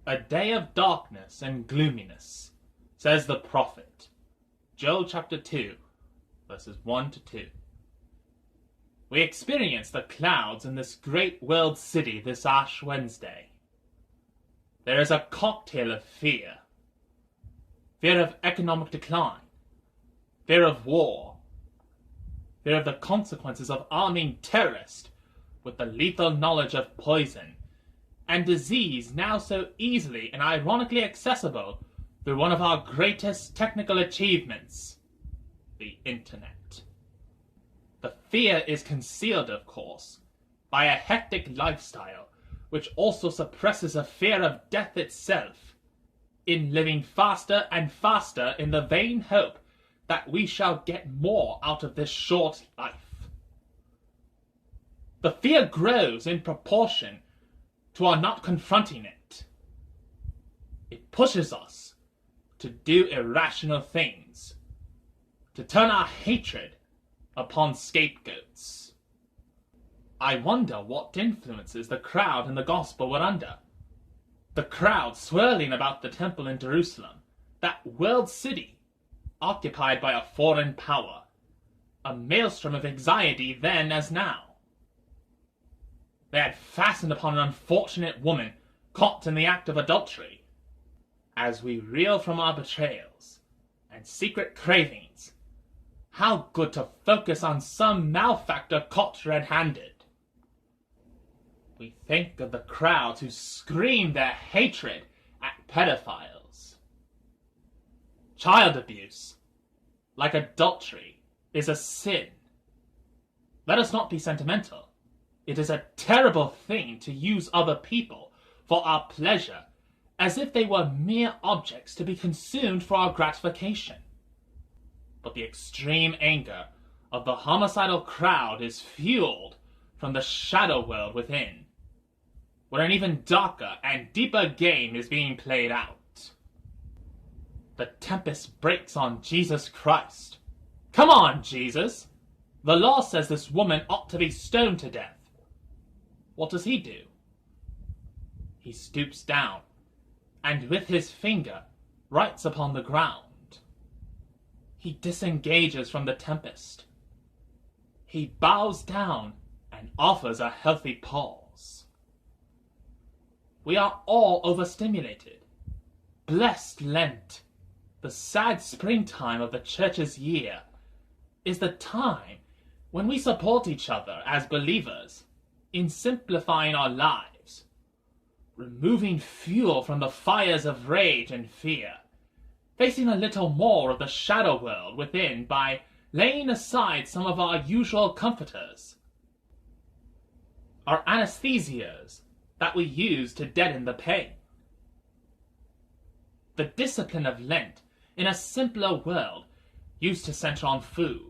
A day of darkness and gloominess, says the prophet. Joel chapter 2, verses 1 to 2. We experience the clouds in this great world city this Ash Wednesday. There is a cocktail of fear. Fear of economic decline. Fear of war. Fear of the consequences of arming terrorists with the lethal knowledge of poison and disease now so easily and ironically accessible through one of our greatest technical achievements, the internet. The fear is concealed, of course, by a hectic lifestyle which also suppresses a fear of death itself, in living faster and faster in the vain hope that we shall get more out of this short life. The fear grows in proportion to our not confronting it. It pushes us to do irrational things, to turn our hatred upon scapegoats. I wonder what influences the crowd in the gospel were under. The crowd swirling about the temple in Jerusalem, that world city, occupied by a foreign power, a maelstrom of anxiety then as now. They had fastened upon an unfortunate woman caught in the act of adultery. As we reel from our betrayals and secret cravings, how good to focus on some malefactor caught red-handed. We think of the crowds who scream their hatred at pedophiles. Child abuse, like adultery, is a sin. Let us not be sentimental. It is a terrible thing to use other people for our pleasure as if they were mere objects to be consumed for our gratification. But the extreme anger of the homicidal crowd is fueled from the shadow world within, where an even darker and deeper game is being played out. The tempest breaks on Jesus Christ. Come on, Jesus! The law says this woman ought to be stoned to death. What does he do? He stoops down, and with his finger writes upon the ground. He disengages from the tempest. He bows down and offers a healthy pause. We are all overstimulated. Blessed Lent, the sad springtime of the church's year, is the time when we support each other as believers in simplifying our lives, removing fuel from the fires of rage and fear, facing a little more of the shadow world within by laying aside some of our usual comforters, our anesthesias that we use to deaden the pain. The discipline of Lent in a simpler world used to center on food.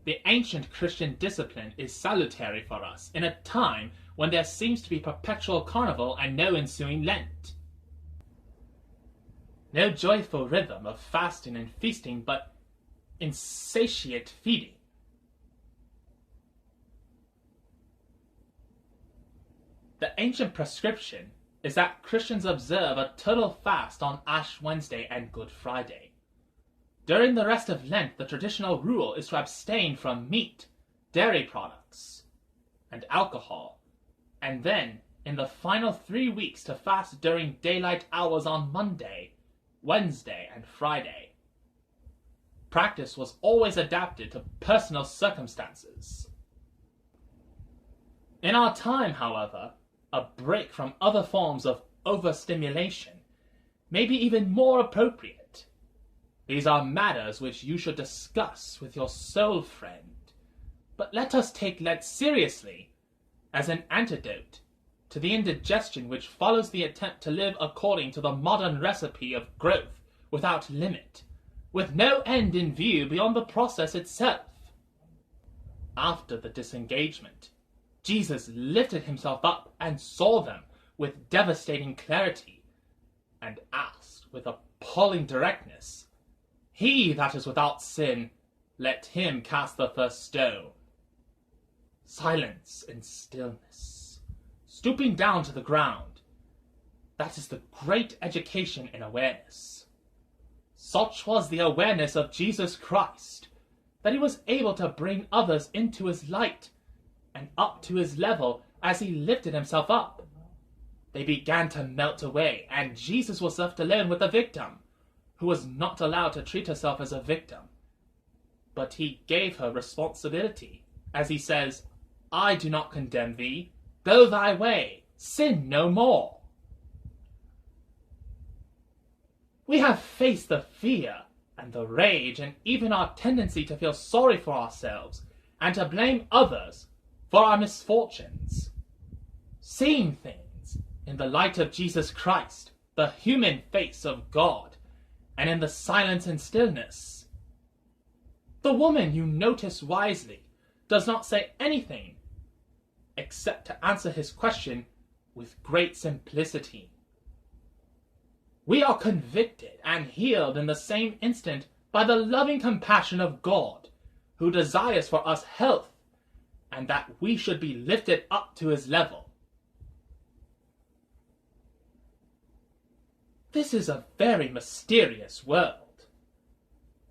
The ancient Christian discipline is salutary for us in a time when there seems to be perpetual carnival and no ensuing Lent. No joyful rhythm of fasting and feasting, but insatiate feeding. The ancient prescription is that Christians observe a total fast on Ash Wednesday and Good Friday. During the rest of Lent, the traditional rule is to abstain from meat, dairy products, and alcohol, and then, in the final 3 weeks, to fast during daylight hours on Monday, Wednesday, and Friday. Practice was always adapted to personal circumstances. In our time, however, a break from other forms of overstimulation may be even more appropriate. These are matters which you should discuss with your soul friend, but let us take Lent seriously as an antidote to the indigestion which follows the attempt to live according to the modern recipe of growth without limit, with no end in view beyond the process itself. After the disengagement, Jesus lifted himself up and saw them with devastating clarity, and asked with appalling directness, "He that is without sin, let him cast the first stone." Silence and stillness. stooping down to the ground. That is the great education in awareness. Such was the awareness of Jesus Christ, that he was able to bring others into his light and up to his level as he lifted himself up. They began to melt away, and Jesus was left alone with the victim, who was not allowed to treat herself as a victim. But he gave her responsibility, as he says, "I do not condemn thee. Go thy way. Sin no more." We have faced the fear and the rage and even our tendency to feel sorry for ourselves and to blame others for our misfortunes. Seeing things in the light of Jesus Christ, the human face of God, and in the silence and stillness. The woman, you notice wisely, does not say anything except to answer his question with great simplicity. We are convicted and healed in the same instant by the loving compassion of God, who desires for us health, and that we should be lifted up to his level. This is a very mysterious world.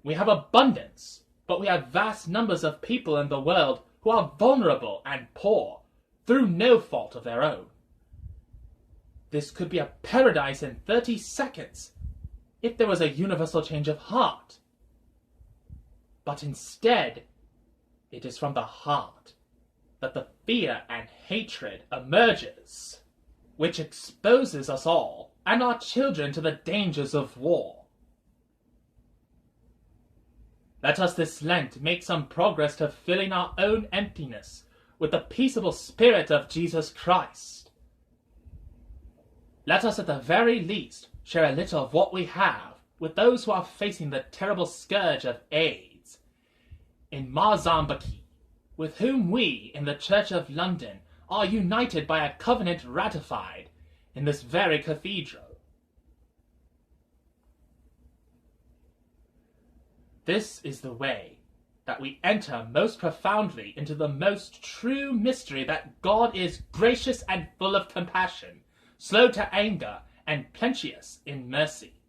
We have abundance, but we have vast numbers of people in the world who are vulnerable and poor through no fault of their own. This could be a paradise in 30 seconds if there was a universal change of heart. But instead, it is from the heart that the fear and hatred emerges, which exposes us all and our children to the dangers of war. Let us this Lent make some progress to filling our own emptiness with the peaceable spirit of Jesus Christ. Let us at the very least share a little of what we have with those who are facing the terrible scourge of AIDS in Mozambique, with whom we in the Church of London are united by a covenant ratified in this very cathedral. This is the way that we enter most profoundly into the most true mystery that God is gracious and full of compassion, slow to anger, and plenteous in mercy,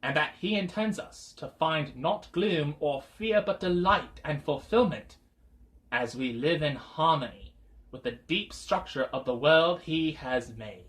and that he intends us to find not gloom or fear but delight and fulfillment as we live in harmony with the deep structure of the world he has made.